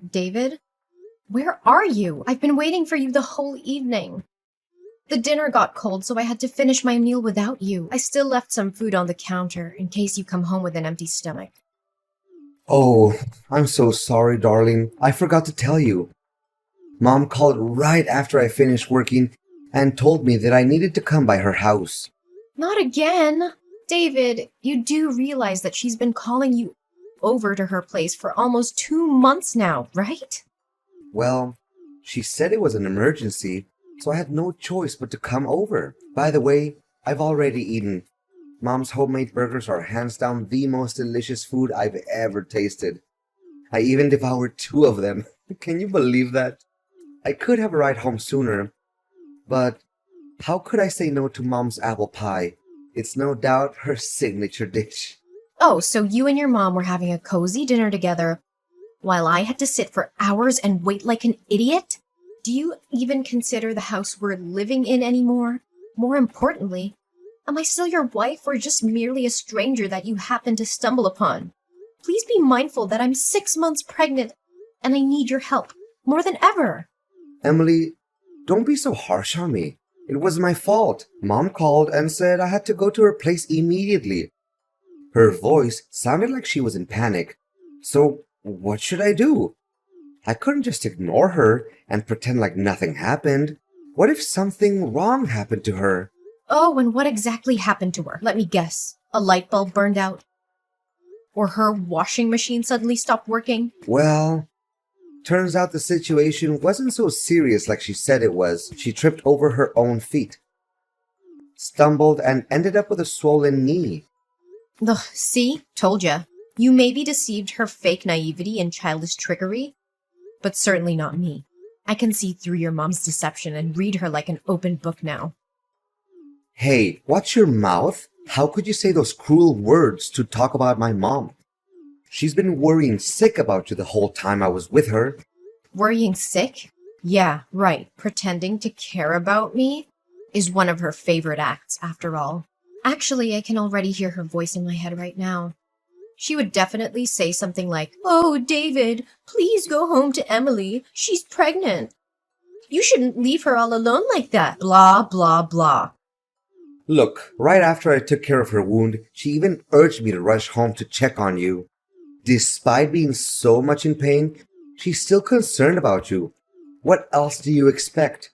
David? Where are you? I've been waiting for you the whole evening. The dinner got cold, so I had to finish my meal without you. I still left some food on the counter in case you come home with an empty stomach. Oh, I'm so sorry, darling. I forgot to tell you. Mom called right after I finished working and told me that I needed to come by her house. Not again! David, you do realize that she's been calling you over to her place for almost 2 months now, right? Well, she said it was an emergency, so I had no choice but to come over. By the way, I've already eaten. Mom's homemade burgers are hands down the most delicious food I've ever tasted. I even devoured 2 of them. Can you believe that? I could have a ride home sooner, but how could I say no to Mom's apple pie? It's no doubt her signature dish. Oh, so you and your mom were having a cozy dinner together while I had to sit for hours and wait like an idiot? Do you even consider the house we're living in anymore? More importantly, am I still your wife or just merely a stranger that you happen to stumble upon? Please be mindful that I'm 6 months pregnant and I need your help more than ever. Emily, don't be so harsh on me. It was my fault. Mom called and said I had to go to her place immediately. Her voice sounded like she was in panic. So, what should I do? I couldn't just ignore her and pretend like nothing happened. What if something wrong happened to her? Oh, and what exactly happened to her? Let me guess. A light bulb burned out? Or her washing machine suddenly stopped working? Well, turns out the situation wasn't so serious like she said it was. She tripped over her own feet, stumbled, and ended up with a swollen knee. Ugh, see? Told ya. You maybe deceived her fake naivety and childish trickery, but certainly not me. I can see through your mom's deception and read her like an open book now. Hey, watch your mouth. How could you say those cruel words to talk about my mom? She's been worrying sick about you the whole time I was with her. Worrying sick? Yeah, right. Pretending to care about me is one of her favorite acts, after all. Actually, I can already hear her voice in my head right now. She would definitely say something like, "Oh, David, please go home to Emily. She's pregnant. You shouldn't leave her all alone like that. Blah, blah, blah." Look, right after I took care of her wound, she even urged me to rush home to check on you. Despite being so much in pain, she's still concerned about you. What else do you expect?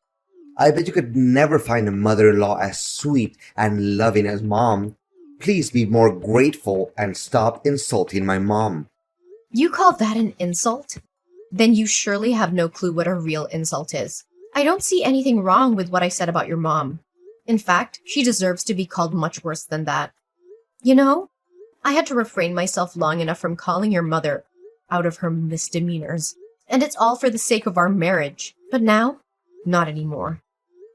I bet you could never find a mother-in-law as sweet and loving as Mom. Please be more grateful and stop insulting my mom. You call that an insult? Then you surely have no clue what a real insult is. I don't see anything wrong with what I said about your mom. In fact, she deserves to be called much worse than that. You know, I had to refrain myself long enough from calling your mother out of her misdemeanors. And it's all for the sake of our marriage. But now, not anymore.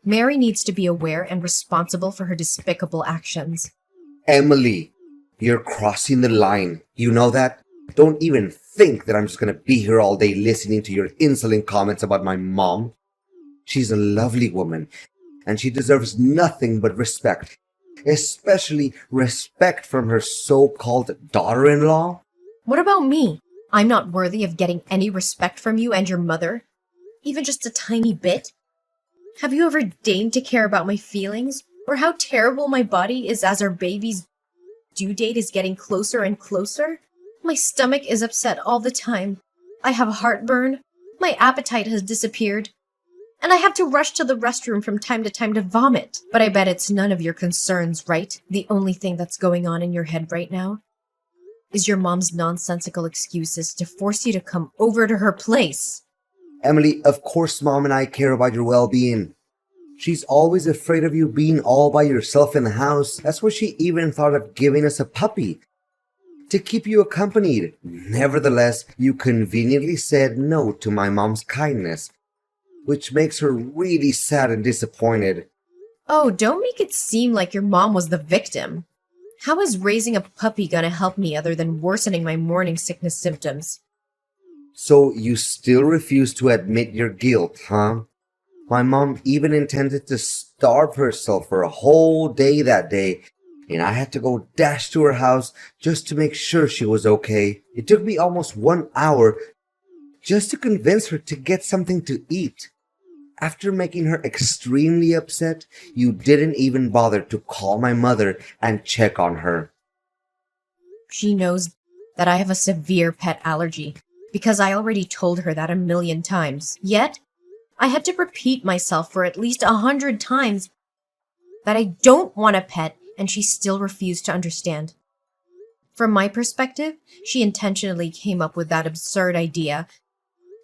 Mary needs to be aware and responsible for her despicable actions. Emily, you're crossing the line. You know that? Don't even think that I'm just gonna be here all day listening to your insolent comments about my mom. She's a lovely woman, and she deserves nothing but respect. Especially respect from her so-called daughter-in-law. What about me? I'm not worthy of getting any respect from you and your mother? Even just a tiny bit? Have you ever deigned to care about my feelings? Or how terrible my body is as our baby's due date is getting closer and closer? My stomach is upset all the time. I have heartburn. My appetite has disappeared. And I have to rush to the restroom from time to time to vomit. But I bet it's none of your concerns, right? The only thing that's going on in your head right now is your mom's nonsensical excuses to force you to come over to her place. Emily, of course Mom and I care about your well-being. She's always afraid of you being all by yourself in the house. That's why she even thought of giving us a puppy to keep you accompanied. Nevertheless, you conveniently said no to my mom's kindness, which makes her really sad and disappointed. Oh, don't make it seem like your mom was the victim. How is raising a puppy gonna help me other than worsening my morning sickness symptoms? So you still refuse to admit your guilt, huh? My mom even intended to starve herself for a whole day that day, and I had to go dash to her house just to make sure she was okay. It took me almost 1 hour just to convince her to get something to eat. After making her extremely upset, you didn't even bother to call my mother and check on her. She knows that I have a severe pet allergy because I already told her that a million times. Yet, I had to repeat myself for at least 100 times that I don't want a pet, and she still refused to understand. From my perspective, she intentionally came up with that absurd idea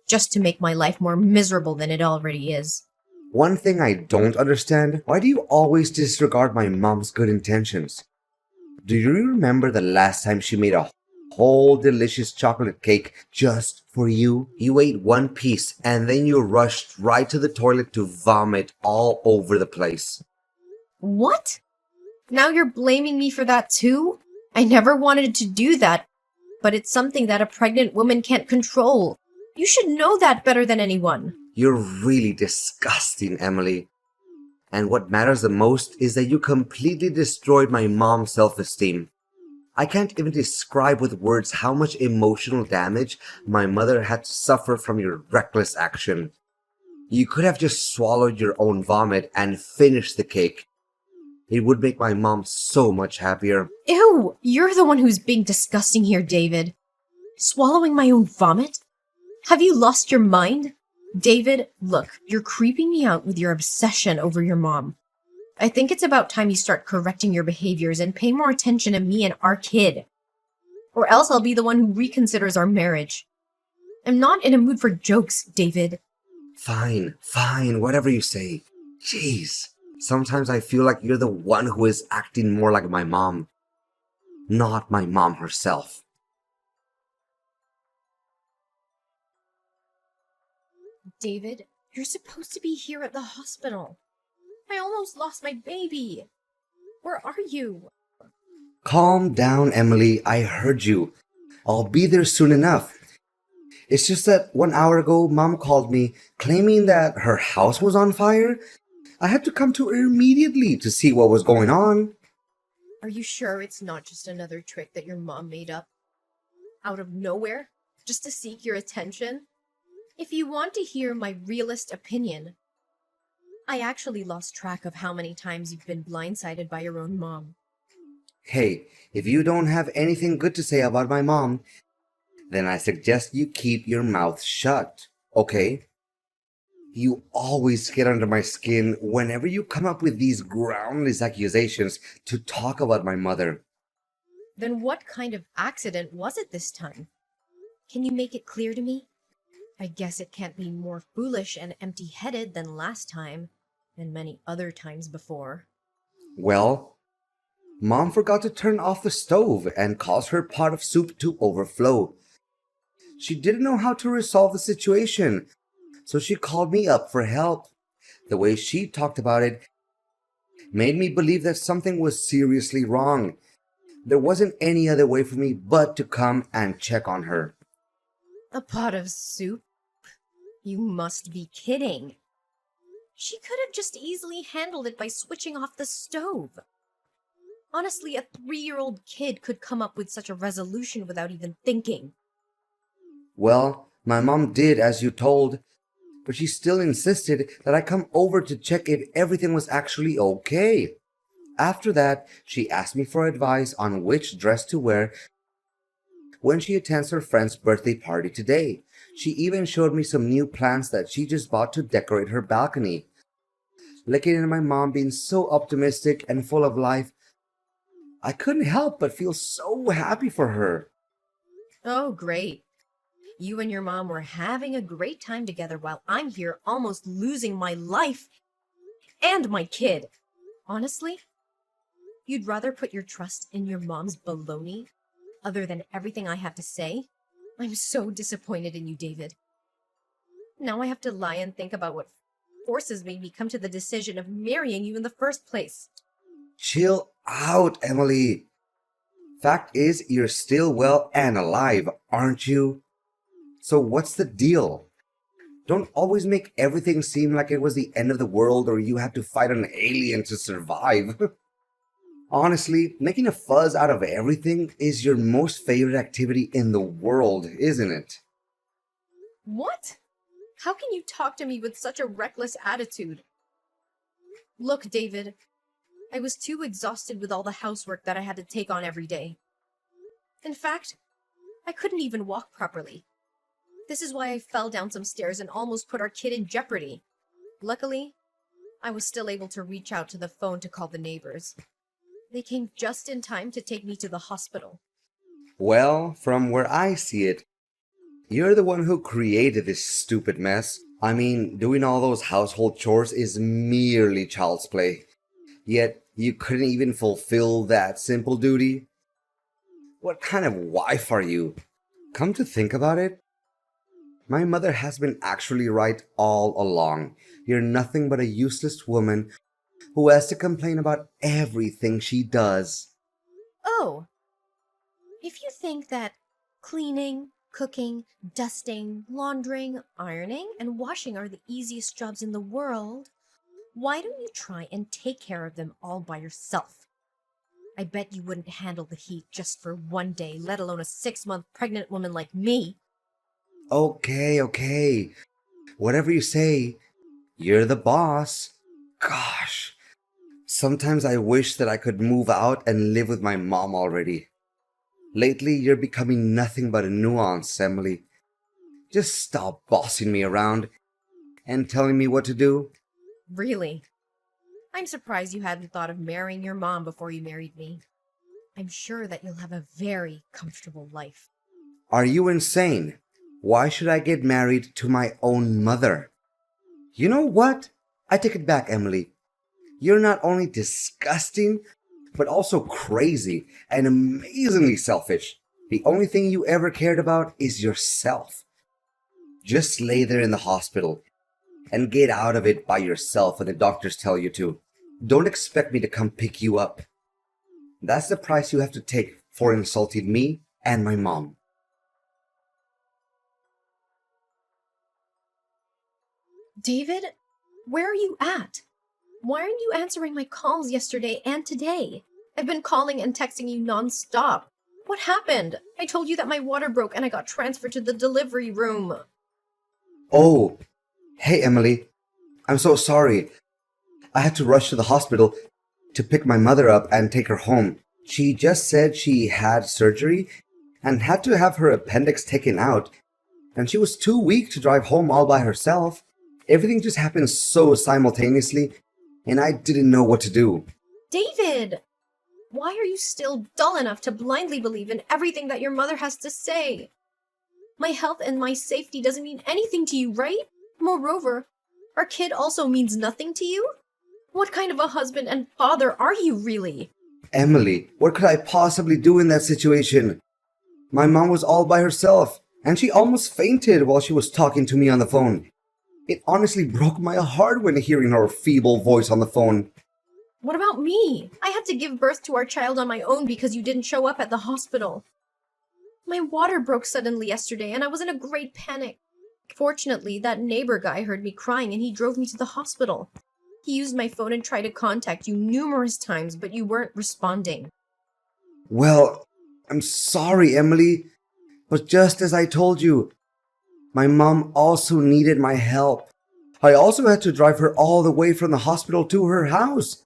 just to make my life more miserable than it already is. One thing I don't understand, why do you always disregard my mom's good intentions? Do you remember the last time she made a whole delicious chocolate cake just for you? You ate one piece and then you rushed right to the toilet to vomit all over the place. What? Now you're blaming me for that too? I never wanted to do that, but it's something that a pregnant woman can't control. You should know that better than anyone. You're really disgusting, Emily. And what matters the most is that you completely destroyed my mom's self-esteem. I can't even describe with words how much emotional damage my mother had to suffer from your reckless action. You could have just swallowed your own vomit and finished the cake. It would make my mom so much happier. Ew, you're the one who's being disgusting here, David. Swallowing my own vomit? Have you lost your mind? David, look, you're creeping me out with your obsession over your mom. I think it's about time you start correcting your behaviors and pay more attention to me and our kid. Or else I'll be the one who reconsiders our marriage. I'm not in a mood for jokes, David. Fine, whatever you say. Jeez, sometimes I feel like you're the one who is acting more like my mom, not my mom herself. David, you're supposed to be here at the hospital. I almost lost my baby. Where are you? Calm down, Emily. I heard you. I'll be there soon enough. It's just that 1 hour ago, Mom called me claiming that her house was on fire. I had to come to her immediately to see what was going on. Are you sure it's not just another trick that your mom made up? Out of nowhere? Just to seek your attention? If you want to hear my realist opinion, I actually lost track of how many times you've been blindsided by your own mom. Hey, if you don't have anything good to say about my mom, then I suggest you keep your mouth shut, okay? You always get under my skin whenever you come up with these groundless accusations to talk about my mother. Then what kind of accident was it this time? Can you make it clear to me? I guess it can't be more foolish and empty-headed than last time, and many other times before. Well, Mom forgot to turn off the stove and caused her pot of soup to overflow. She didn't know how to resolve the situation, so she called me up for help. The way she talked about it made me believe that something was seriously wrong. There wasn't any other way for me but to come and check on her. A pot of soup? You must be kidding. She could have just easily handled it by switching off the stove. Honestly, a 3-year-old kid could come up with such a resolution without even thinking. Well, my mom did as you told, but she still insisted that I come over to check if everything was actually okay. After that, she asked me for advice on which dress to wear when she attends her friend's birthday party today. She even showed me some new plants that she just bought to decorate her balcony. Looking at my mom being so optimistic and full of life, I couldn't help but feel so happy for her. Oh, great. You and your mom were having a great time together while I'm here almost losing my life and my kid. Honestly, you'd rather put your trust in your mom's baloney other than everything I have to say? I'm so disappointed in you, David. Now I have to lie and think about what forces made me come to the decision of marrying you in the first place. Chill out, Emily. Fact is, you're still well and alive, aren't you? So what's the deal? Don't always make everything seem like it was the end of the world or you had to fight an alien to survive. Honestly, making a fuss out of everything is your most favorite activity in the world, isn't it? What? How can you talk to me with such a reckless attitude? Look, David, I was too exhausted with all the housework that I had to take on every day. In fact, I couldn't even walk properly. This is why I fell down some stairs and almost put our kid in jeopardy. Luckily, I was still able to reach out to the phone to call the neighbors. They came just in time to take me to the hospital. Well, from where I see it, you're the one who created this stupid mess. I mean, doing all those household chores is merely child's play. Yet, you couldn't even fulfill that simple duty? What kind of wife are you? Come to think about it, my mother has been actually right all along. You're nothing but a useless woman who has to complain about everything she does. Oh, if you think that cleaning, cooking, dusting, laundering, ironing, and washing are the easiest jobs in the world, why don't you try and take care of them all by yourself? I bet you wouldn't handle the heat just for one day, let alone a 6-month pregnant woman like me. Okay. Whatever you say, you're the boss. Gosh, sometimes I wish that I could move out and live with my mom already. Lately, you're becoming nothing but a nuance, Emily. Just stop bossing me around and telling me what to do. Really? I'm surprised you hadn't thought of marrying your mom before you married me. I'm sure that you'll have a very comfortable life. Are you insane? Why should I get married to my own mother? You know what? I take it back, Emily. You're not only disgusting, but also crazy and amazingly selfish. The only thing you ever cared about is yourself. Just lay there in the hospital and get out of it by yourself when the doctors tell you to. Don't expect me to come pick you up. That's the price you have to take for insulting me and my mom. David, where are you at? Why aren't you answering my calls yesterday and today? I've been calling and texting you non-stop. What happened? I told you that my water broke and I got transferred to the delivery room. Oh, hey Emily. I'm so sorry. I had to rush to the hospital to pick my mother up and take her home. She just said she had surgery and had to have her appendix taken out, and she was too weak to drive home all by herself. Everything just happened so simultaneously, and I didn't know what to do. David! Why are you still dull enough to blindly believe in everything that your mother has to say? My health and my safety doesn't mean anything to you, right? Moreover, our kid also means nothing to you? What kind of a husband and father are you really? Emily, what could I possibly do in that situation? My mom was all by herself, and she almost fainted while she was talking to me on the phone. It honestly broke my heart when hearing her feeble voice on the phone. What about me? I had to give birth to our child on my own because you didn't show up at the hospital. My water broke suddenly yesterday and I was in a great panic. Fortunately, that neighbor guy heard me crying and he drove me to the hospital. He used my phone and tried to contact you numerous times, but you weren't responding. Well, I'm sorry, Emily, but just as I told you, my mom also needed my help. I also had to drive her all the way from the hospital to her house.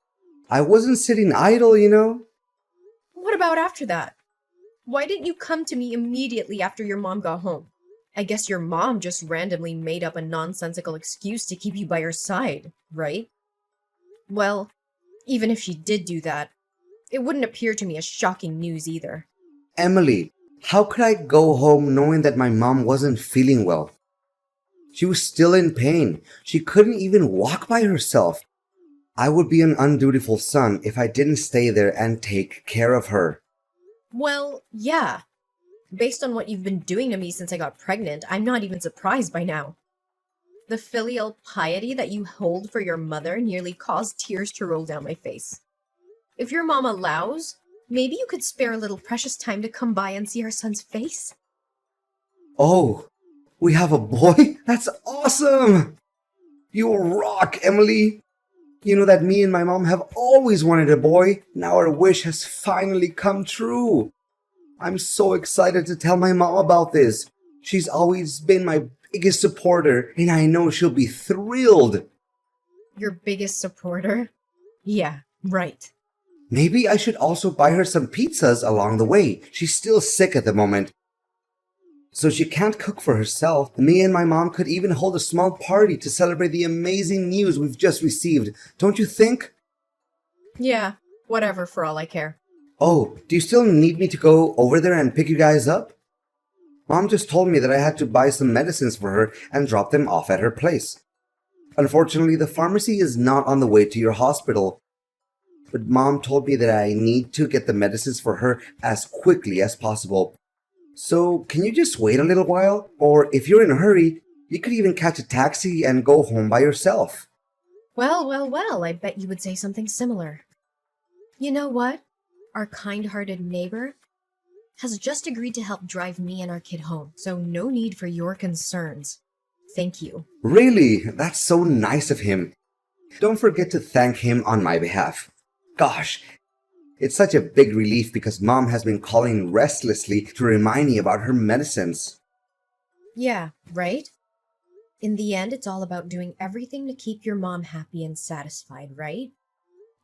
I wasn't sitting idle, you know. What about after that? Why didn't you come to me immediately after your mom got home? I guess your mom just randomly made up a nonsensical excuse to keep you by her side, right? Well, even if she did do that, it wouldn't appear to me as shocking news either. Emily, how could I go home knowing that my mom wasn't feeling well? She was still in pain. She couldn't even walk by herself. I would be an undutiful son if I didn't stay there and take care of her. Well, yeah. Based on what you've been doing to me since I got pregnant, I'm not even surprised by now. The filial piety that you hold for your mother nearly caused tears to roll down my face. If your mom allows, maybe you could spare a little precious time to come by and see her son's face? Oh, we have a boy? That's awesome! You rock, Emily! You know that me and my mom have always wanted a boy. Now our wish has finally come true. I'm so excited to tell my mom about this. She's always been my biggest supporter, and I know she'll be thrilled. Your biggest supporter? Yeah, right. Maybe I should also buy her some pizzas along the way. She's still sick at the moment, so she can't cook for herself. Me and my mom could even hold a small party to celebrate the amazing news we've just received. Don't you think? Yeah, whatever for all I care. Oh, do you still need me to go over there and pick you guys up? Mom just told me that I had to buy some medicines for her and drop them off at her place. Unfortunately, the pharmacy is not on the way to your hospital, but Mom told me that I need to get the medicines for her as quickly as possible. So, can you just wait a little while? Or if you're in a hurry, you could even catch a taxi and go home by yourself. Well, I bet you would say something similar. You know what? Our kind-hearted neighbor has just agreed to help drive me and our kid home, so no need for your concerns. Thank you. Really? That's so nice of him. Don't forget to thank him on my behalf. Gosh, it's such a big relief because Mom has been calling restlessly to remind me about her medicines. Yeah, right? In the end, it's all about doing everything to keep your mom happy and satisfied, right?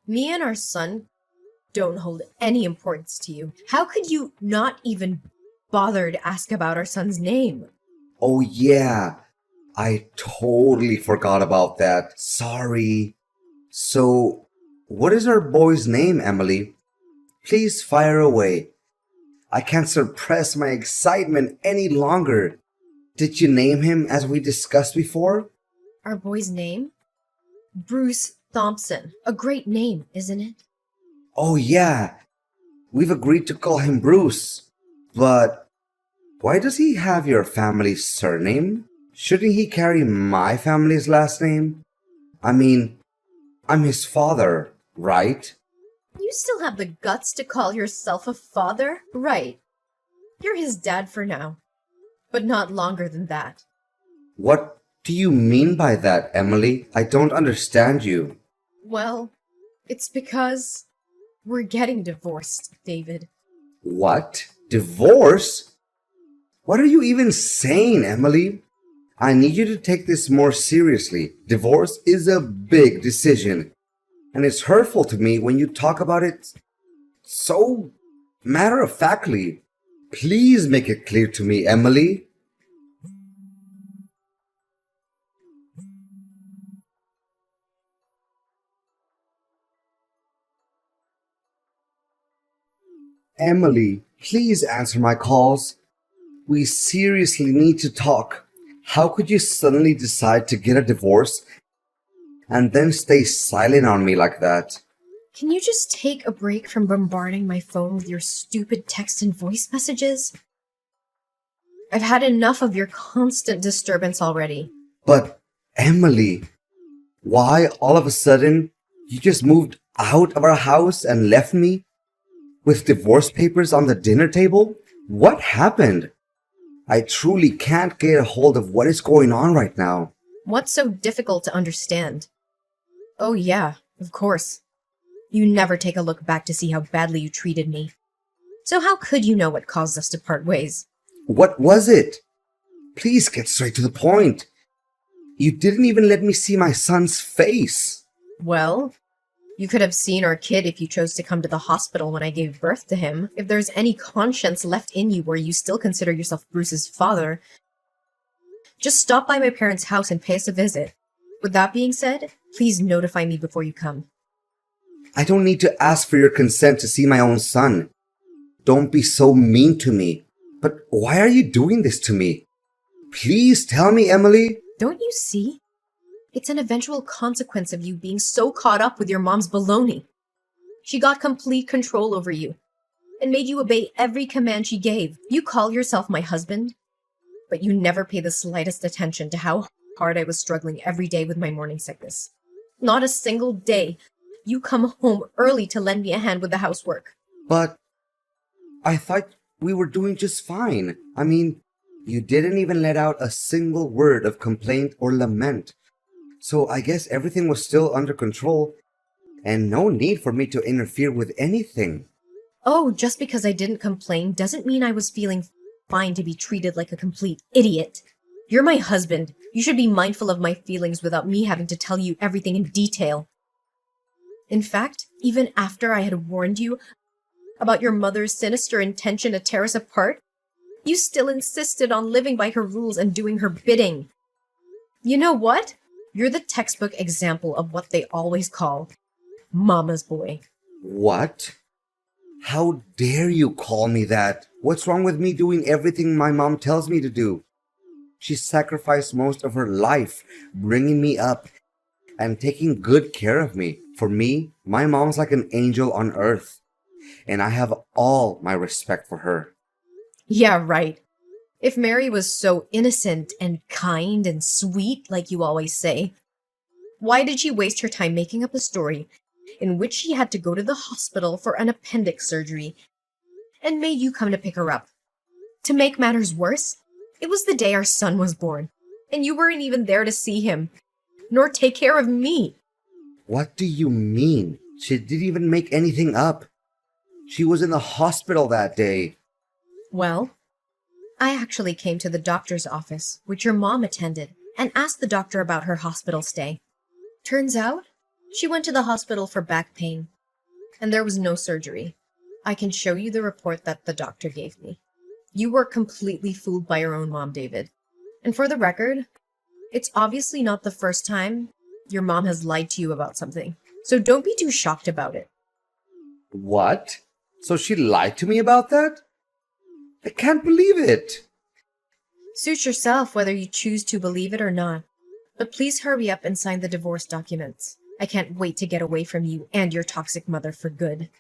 Me and our son don't hold any importance to you. How could you not even bother to ask about our son's name? Oh yeah, I totally forgot about that. Sorry. So, what is our boy's name, Emily? Please fire away. I can't suppress my excitement any longer. Did you name him as we discussed before? Our boy's name? Bruce Thompson. A great name, isn't it? Oh yeah, we've agreed to call him Bruce. But why does he have your family's surname? Shouldn't he carry my family's last name? I mean, I'm his father, right? You still have the guts to call yourself a father? Right. You're his dad for now. But not longer than that. What do you mean by that, Emily? I don't understand you. Well, it's because we're getting divorced, David. What? Divorce? What are you even saying, Emily? I need you to take this more seriously. Divorce is a big decision, and it's hurtful to me when you talk about it so matter-of-factly. Please make it clear to me, Emily. Emily, please answer my calls. We seriously need to talk. How could you suddenly decide to get a divorce and then stay silent on me like that? Can you just take a break from bombarding my phone with your stupid text and voice messages? I've had enough of your constant disturbance already. But, Emily, why all of a sudden you just moved out of our house and left me with divorce papers on the dinner table? What happened? I truly can't get a hold of what is going on right now. What's so difficult to understand? Oh yeah, of course. You never take a look back to see how badly you treated me. So how could you know what caused us to part ways? What was it? Please get straight to the point. You didn't even let me see my son's face. Well, you could have seen our kid if you chose to come to the hospital when I gave birth to him. If there's any conscience left in you where you still consider yourself Bruce's father, just stop by my parents' house and pay us a visit. With that being said, please notify me before you come. I don't need to ask for your consent to see my own son. Don't be so mean to me. But why are you doing this to me? Please tell me, Emily. Don't you see? It's an eventual consequence of you being so caught up with your mom's baloney. She got complete control over you and made you obey every command she gave. You call yourself my husband, but you never pay the slightest attention to how hard I was struggling every day with my morning sickness. Not a single day. You come home early to lend me a hand with the housework. But I thought we were doing just fine. I mean, you didn't even let out a single word of complaint or lament. So I guess everything was still under control and no need for me to interfere with anything. Oh, just because I didn't complain doesn't mean I was feeling fine to be treated like a complete idiot. You're my husband. You should be mindful of my feelings without me having to tell you everything in detail. In fact, even after I had warned you about your mother's sinister intention to tear us apart, you still insisted on living by her rules and doing her bidding. You know what? You're the textbook example of what they always call mama's boy. What? How dare you call me that? What's wrong with me doing everything my mom tells me to do? She sacrificed most of her life bringing me up and taking good care of me. For me, my mom's like an angel on earth, and I have all my respect for her. Yeah, right. If Mary was so innocent and kind and sweet, like you always say, why did she waste her time making up a story in which she had to go to the hospital for an appendix surgery and made you come to pick her up? To make matters worse, it was the day our son was born, and you weren't even there to see him, nor take care of me. What do you mean? She didn't even make anything up. She was in the hospital that day. Well, I actually came to the doctor's office, which your mom attended, and asked the doctor about her hospital stay. Turns out, she went to the hospital for back pain, and there was no surgery. I can show you the report that the doctor gave me. You were completely fooled by your own mom, David. And for the record, it's obviously not the first time your mom has lied to you about something, so don't be too shocked about it. What? So she lied to me about that? I can't believe it. Suit yourself whether you choose to believe it or not. But please hurry up and sign the divorce documents. I can't wait to get away from you and your toxic mother for good.